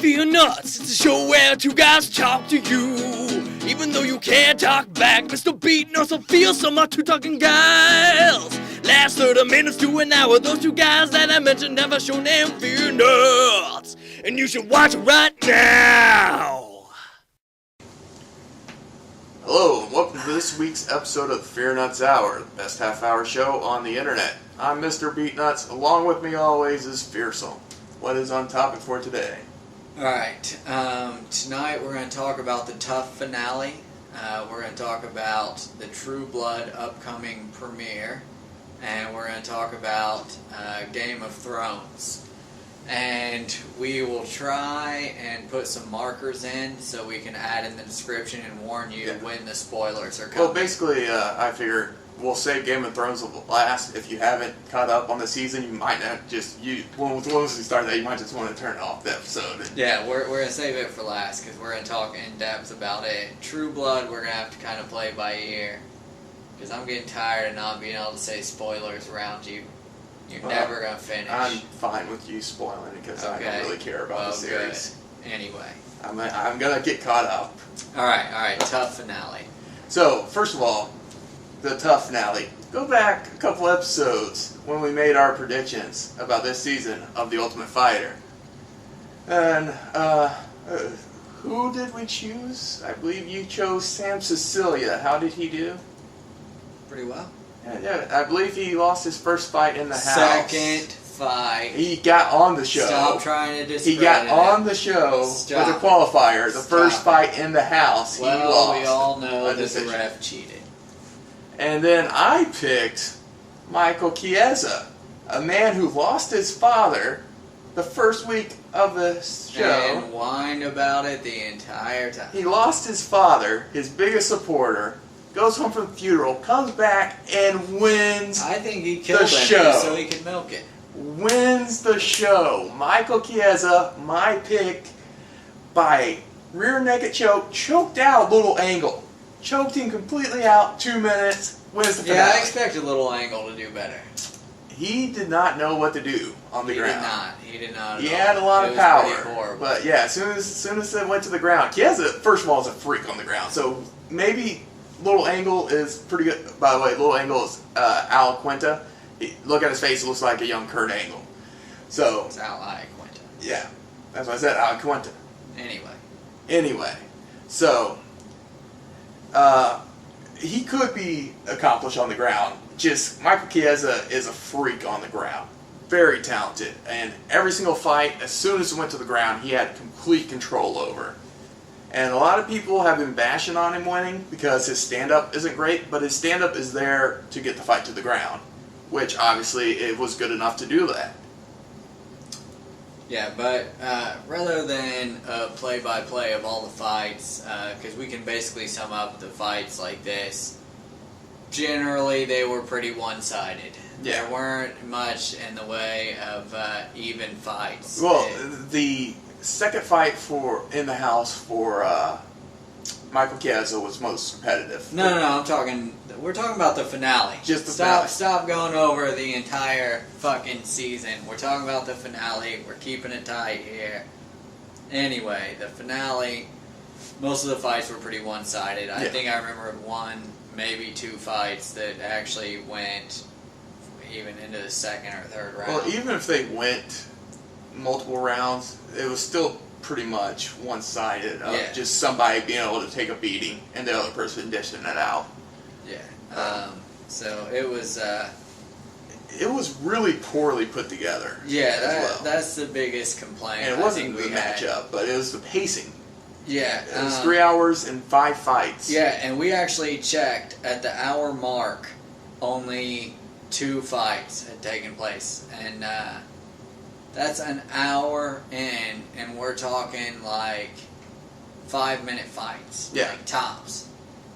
FearnutZ, it's a show where two guys talk to you. Even though you can't talk back, Mr. FearnutZ will feel so much to talking guys. Last 30 minutes to an hour, those two guys that I mentioned have a show named FearnutZ. And you should watch it right now. Hello, and welcome to this week's episode of the FearnutZ Hour, the best half-hour show on the internet. I'm Mr. FearnutZ. Along with me always is Fearsome. What is on topic for today? Alright, tonight we're going to talk about the TUF finale. We're going to talk about the True Blood upcoming premiere. And we're going to talk about Game of Thrones. And we will try and put some markers in so we can add in the description and warn you when the spoilers are coming. Well, basically, I figure we'll save Game of Thrones last. If you haven't caught up on the season, you might not just once we start that, you might just want to turn off the episode. Yeah, we're going to save it for last because we're going to talk in depth about it. True Blood, we're going to have to kind of play by ear because I'm getting tired of not being able to say spoilers around you. You're never going to finish. I'm fine with you spoiling it because I don't really care about the series. Good. Anyway. I'm going to get caught up. Alright, TUF finale. So, first of all, the TUF finale. Go back a couple episodes when we made our predictions about this season of The Ultimate Fighter. And, who did we choose? I believe you chose Sam Cecilia. How did he do? Pretty well. Yeah, I believe he lost his first fight in the house. Second fight. He got on the show. Stop trying to discredit He got on the show with a qualifier. The first fight in the house, he lost. We all know that the ref cheated. And then I picked Michael Chiesa, a man who lost his father the first week of the show. And whined about it the entire time. He lost his father, his biggest supporter, goes home from the funeral, comes back, and wins I think he killed him show. So he could milk it. Wins the show. Michael Chiesa, my pick, by rear naked choke, choked out Little Angle. Choked him completely out, 2 minutes, wins the finale. Yeah, I expected Little Angle to do better. He did not know what to do on the ground. He did not. He had a lot of power. But yeah, as soon as it went to the ground, Chiesa, first of all, is a freak on the ground. So maybe Little Angle is pretty good. By the way, Little Angle is Al Quinta. Look at his face; it looks like a young Kurt Angle. So it's Al Quinta. Yeah, that's what I said, Al Quinta. Anyway, so he could be accomplished on the ground. Just Michael Chiesa is a freak on the ground, very talented, and every single fight, as soon as it went to the ground, he had complete control over. And a lot of people have been bashing on him winning because his stand-up isn't great, but his stand-up is there to get the fight to the ground, which obviously it was good enough to do that. Yeah, but rather than a play-by-play of all the fights, because we can basically sum up the fights like this, generally they were pretty one-sided. Yeah. There weren't much in the way of even fights. Well, the second fight in the house for Michael Chiesa was most competitive. No, we're talking about the finale. Just the finale. Stop going over the entire fucking season. We're talking about the finale. We're keeping it tight here. Anyway, the finale, most of the fights were pretty one-sided. I think I remember one, maybe two fights that actually went even into the second or third round. Well, even if they went multiple rounds, it was still pretty much one-sided of just somebody being able to take a beating and the other person dishing it out. Yeah. So it was... it was really poorly put together. Yeah, that's the biggest complaint. And it wasn't the matchup, but it was the pacing. Yeah. It was 3 hours and 5 fights. Yeah, and we actually checked at the hour mark, only 2 fights had taken place. And that's an hour in, and we're talking like 5-minute fights. Yeah. Like tops.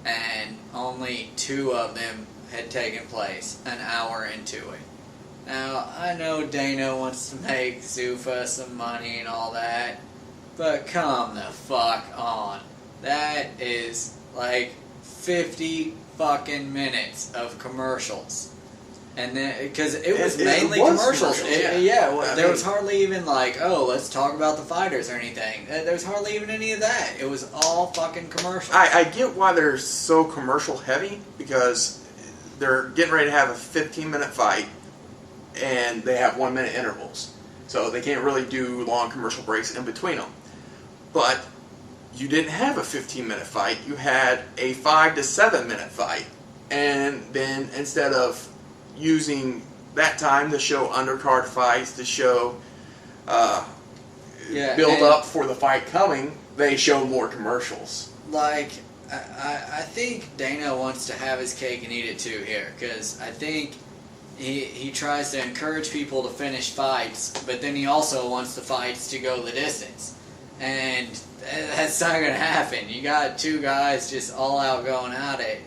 And only 2 of them had taken place an hour into it. Now, I know Dana wants to make Zuffa some money and all that, but come the fuck on. That is like 50 fucking minutes of commercials. And then, because it was It mainly was commercials. commercials, There was hardly even like, oh, let's talk about the fighters or anything. There's hardly even any of that. It was all fucking commercials. I get why they're so commercial heavy, because they're getting ready to have a 15-minute fight, and they have 1-minute intervals. So they can't really do long commercial breaks in between them. But you didn't have a 15-minute fight. You had a 5 to 7-minute fight. And then instead of using that time to show undercard fights, to show build up for the fight coming, they show more commercials. Like, I think Dana wants to have his cake and eat it too here, because I think he tries to encourage people to finish fights, but then he also wants the fights to go the distance. And that's not going to happen. You got two guys just all out going at it.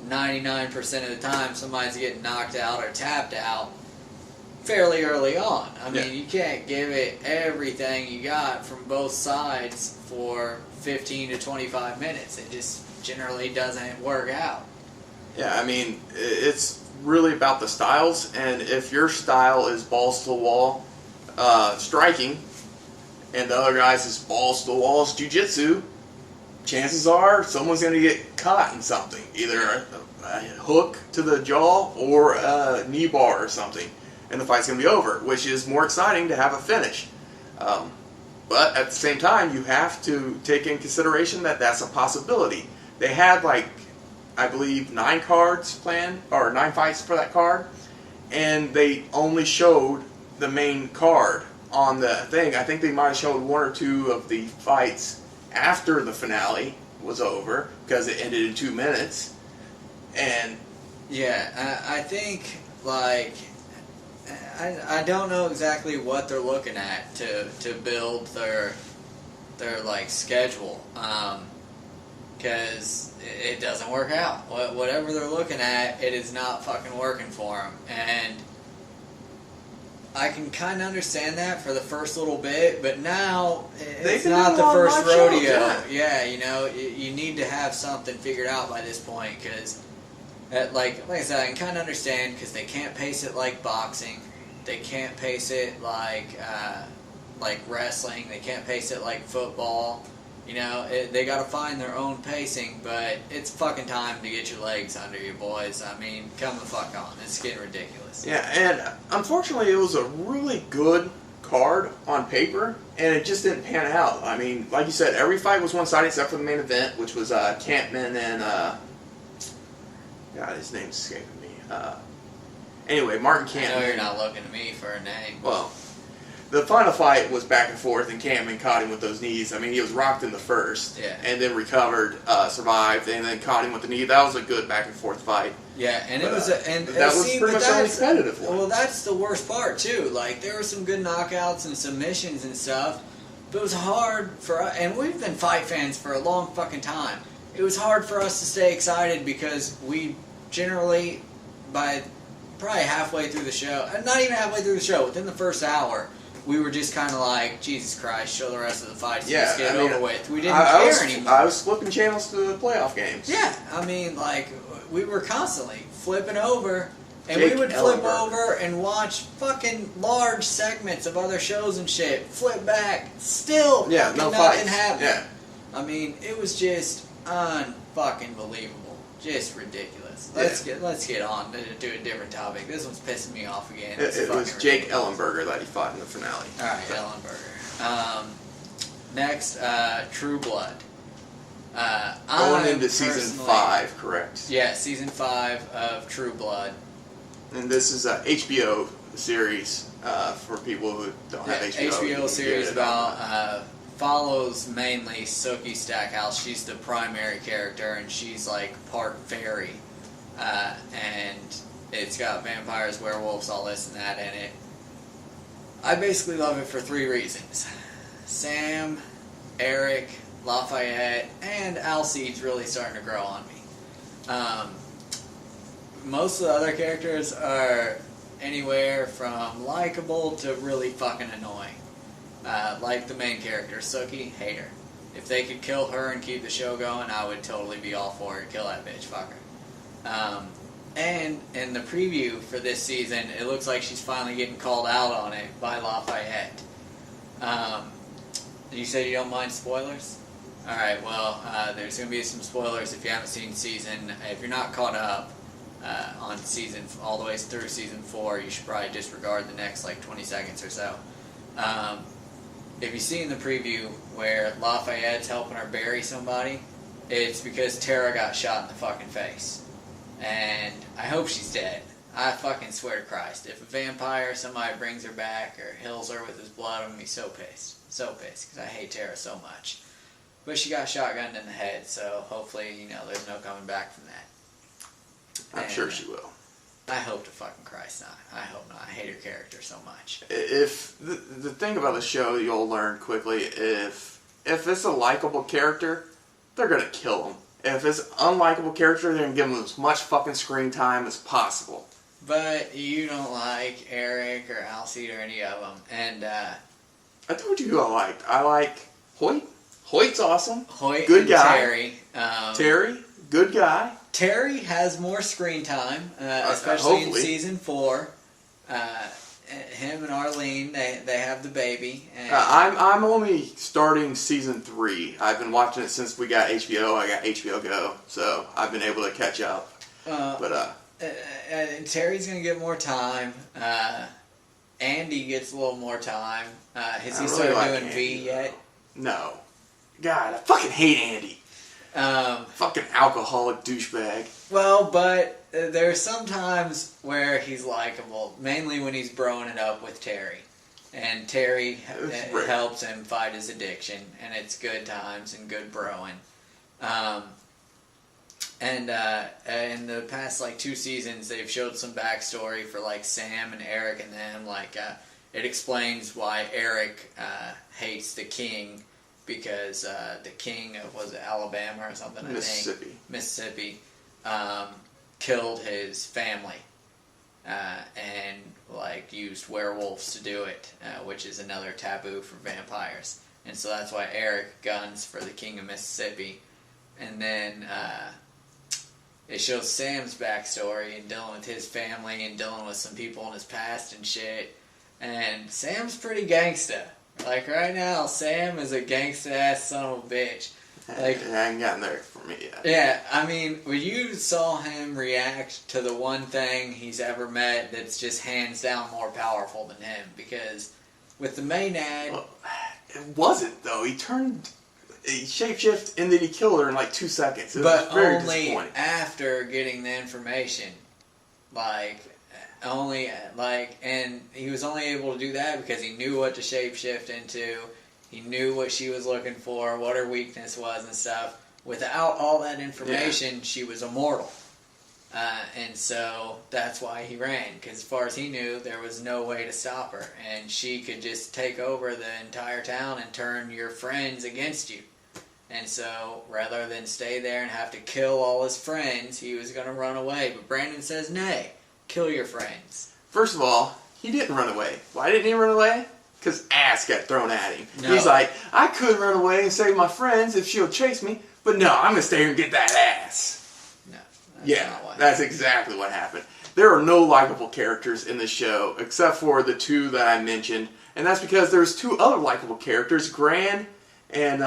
99% of the time, somebody's getting knocked out or tapped out fairly early on. I mean, you can't give it everything you got from both sides for 15 to 25 minutes. It just generally doesn't work out. Yeah, I mean, it's really about the styles, and if your style is balls to the wall striking, and the other guy's is balls to the walls jiu-jitsu, chances are someone's going to get caught in something, either a hook to the jaw or a knee bar or something, and the fight's going to be over, which is more exciting to have a finish. But at the same time, you have to take in consideration that that's a possibility. They had, like, I believe 9 cards planned, or 9 fights for that card, and they only showed the main card on the thing. I think they might have showed 1 or 2 of the fights after the finale was over, because it ended in 2 minutes. And yeah, I think, like, I don't know exactly what they're looking at to build their like schedule, because it doesn't work out. Whatever they're looking at, it is not fucking working for them. And I can kind of understand that for the first little bit, but now it's not the first rodeo. Yeah, you know, you need to have something figured out by this point, because, like I said, I can kind of understand, because they can't pace it like boxing, they can't pace it like wrestling, they can't pace it like football. You know, they got to find their own pacing, but it's fucking time to get your legs under you, boys. I mean, come the fuck on. It's getting ridiculous. yeah, and unfortunately, it was a really good card on paper, and it just didn't pan out. I mean, like you said, every fight was one-sided except for the main event, which was Campman and God, his name's escaping me. Anyway, Martin Campman. I know you're not looking to me for a name. Well, the final fight was back and forth, and Campman caught him with those knees. I mean, he was rocked in the first, and then recovered, survived, and then caught him with the knee. That was a good back and forth fight. Yeah, and But, it was that was pretty much the only competitive one. Well, that's the worst part too. Like, there were some good knockouts and submissions and stuff, but it was hard for us, and we've been fight fans for a long fucking time. It was hard for us to stay excited, because we generally, by probably halfway through the show, not even halfway through the show, within the first hour, we were just kind of like, Jesus Christ, show the rest of the fights, just get it over with. We didn't care anymore. I was flipping channels to the playoff games. Yeah, I mean, like, we were constantly flipping over, and Jake we would flip Ellenberger. over and watch fucking large segments of other shows and shit, flip back, still Yeah, fucking no nothing fights. happened. Yeah. I mean, it was just unfucking believable. Just ridiculous. Let's get on to a different topic. This one's pissing me off again. It was Jake Ellenberger that he fought in the finale. Alright, Ellenberger. Next, True Blood. Going into season 5, correct? Yeah, season 5 of True Blood. And this is a HBO series for people who don't have HBO. You HBO can series get it on. about follows mainly Sookie Stackhouse. She's the primary character, and she's like part fairy, and it's got vampires, werewolves, all this and that in it. I basically love it for 3 reasons: Sam, Eric, Lafayette, and Alcide's really starting to grow on me. Most of the other characters are anywhere from likable to really fucking annoying. Like the main character, Sookie, hate her. If they could kill her and keep the show going, I would totally be all for it. Kill that bitch, fuck her. And in the preview for this season, it looks like she's finally getting called out on it by Lafayette. You said you don't mind spoilers? Alright, well, there's going to be some spoilers if you haven't seen if you're not caught up on season, all the way through season 4, you should probably disregard the next, 20 seconds or so. If you see in the preview where Lafayette's helping her bury somebody, it's because Tara got shot in the fucking face. And I hope she's dead. I fucking swear to Christ. If a vampire, somebody brings her back or hills her with his blood, I'm going to be so pissed. So pissed, because I hate Tara so much. But she got shotgunned in the head, so hopefully, there's no coming back from that. I'm sure she will. I hope to fucking Christ not. I hope not. I hate her character so much. If the thing about the show you'll learn quickly, if it's a likable character, they're going to kill him. If it's an unlikable character, they're going to give him as much fucking screen time as possible. But you don't like Eric or Alcide or any of them. And, I told you who I liked. I like Hoyt. Hoyt's awesome. Hoyt good and guy. Terry. Terry, good guy. Terry has more screen time, especially in season 4. Him and Arlene, they have the baby. And I'm only starting season 3. I've been watching it since we got HBO. I got HBO Go, so I've been able to catch up. Terry's gonna get more time. Andy gets a little more time. Has he started doing Andy, V yet? No. God, I fucking hate Andy. Fucking alcoholic douchebag. Well, but there's some times where he's likable, mainly when he's broing it up with Terry. And Terry helps him fight his addiction, and it's good times and good broing. And in the past 2 seasons, they've showed some backstory for Sam and Eric and them. It explains why Eric hates the king, because the king of, was it Alabama or something? Mississippi killed his family and used werewolves to do it, which is another taboo for vampires. And so that's why Eric guns for the king of Mississippi. And then it shows Sam's backstory and dealing with his family and dealing with some people in his past and shit. And Sam's pretty gangsta. Right now, Sam is a gangsta-ass son of a bitch. I ain't gotten there for me yet. Yeah, I mean, when you saw him react to the one thing he's ever met that's just hands down more powerful than him, because with the Maynard... Well, it wasn't, though. He shapeshift and then he killed her in 2 seconds. It was very only after getting the information. And he was only able to do that because he knew what to shapeshift into. He knew what she was looking for, what her weakness was and stuff. Without all that information, she was immortal. And so that's why he ran, because as far as he knew, there was no way to stop her. And she could just take over the entire town and turn your friends against you. And so, rather than stay there and have to kill all his friends, he was going to run away. But Brandon says, nay, kill your friends. First of all, he didn't run away. Why didn't he run away? Because ass got thrown at him. No. He's like, I could run away and save my friends if she'll chase me, but no, I'm going to stay here and get that ass. No. That's exactly what happened. There are no likable characters in the show, except for the 2 that I mentioned, and that's because there's 2 other likable characters, Gran and,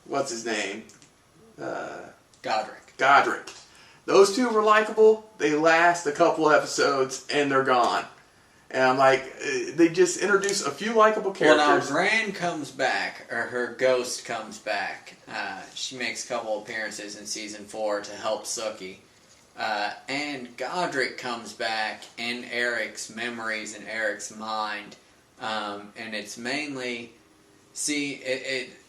what's his name? Godric. Those 2 were likable. They last a couple episodes and they're gone. And I'm like, they just introduce a few likable characters. Well, now Gran comes back, or her ghost comes back. She makes a couple appearances in season 4 to help Sookie. And Godric comes back in Eric's memories and Eric's mind. And it's mainly,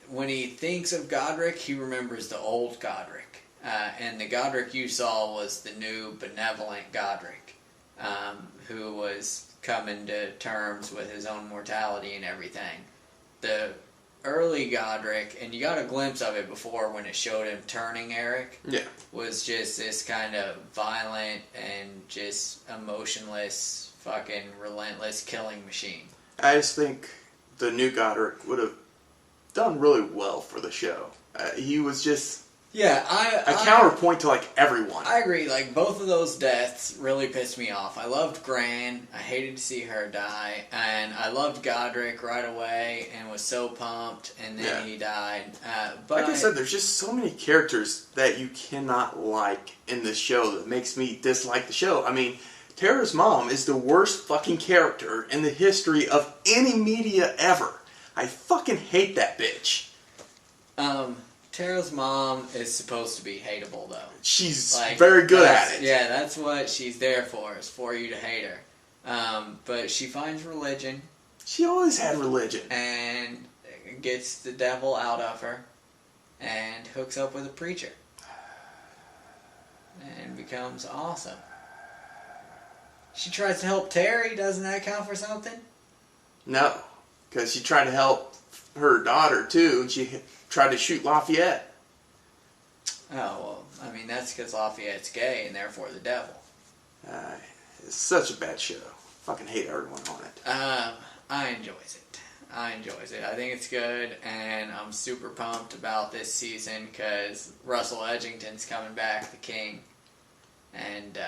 when he thinks of Godric, he remembers the old Godric. And the Godric you saw was the new benevolent Godric, who was coming to terms with his own mortality and everything. The early Godric, and you got a glimpse of it before when it showed him turning Eric, was just this kind of violent and just emotionless, fucking relentless killing machine. I just think the new Godric would have done really well for the show. He was just Yeah, a counterpoint to like everyone. I agree. Like both of those deaths really pissed me off. I loved Gran. I hated to see her die, and I loved Godric right away, and was so pumped. And then he died. But like I said, there's just so many characters that you cannot like in this show that makes me dislike the show. I mean, Tara's mom is the worst fucking character in the history of any media ever. I fucking hate that bitch. Tara's mom is supposed to be hateable, though. She's very good at it. Yeah, that's what she's there for, is for you to hate her. But she finds religion. She always had religion. And gets the devil out of her. And hooks up with a preacher. And becomes awesome. She tries to help Terry. Doesn't that count for something? No, because she tried to help her daughter, too, and she tried to shoot Lafayette. Oh, well, I mean, that's because Lafayette's gay and therefore the devil. It's such a bad show. Fucking hate everyone on it. I enjoys it. I think it's good, and I'm super pumped about this season because Russell Edgington's coming back, the king. And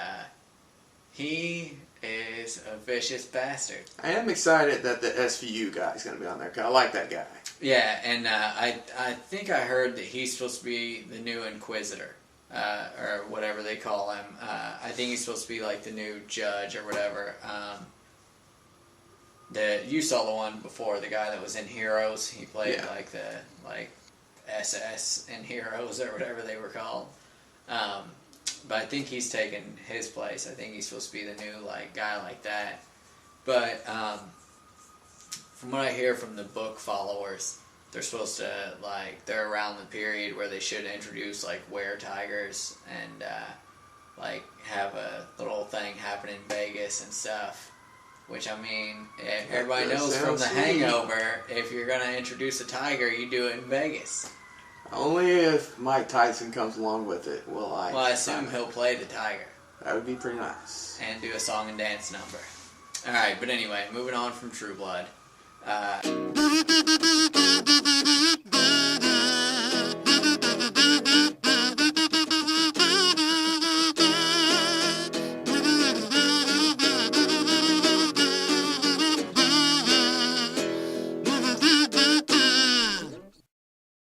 he is a vicious bastard. I am excited that the SVU guy is going to be on there, because I like that guy. Yeah, and I think I heard that he's supposed to be the new Inquisitor, or whatever they call him. I think he's supposed to be like the new judge or whatever. You saw the one before, the guy that was in Heroes. He played like the SS in Heroes or whatever they were called. But I think he's taken his place. I think he's supposed to be the new guy like that. But from what I hear from the book followers, they're supposed to they're around the period where they should introduce were-tigers and have a little thing happen in Vegas and stuff. Which, I mean, everybody knows from The Hangover, if you're going to introduce a tiger, you do it in Vegas. Only if Mike Tyson comes along with it will I. Well, I assume he'll play the tiger. That would be pretty nice. And do a song and dance number. Alright, but anyway, moving on from True Blood.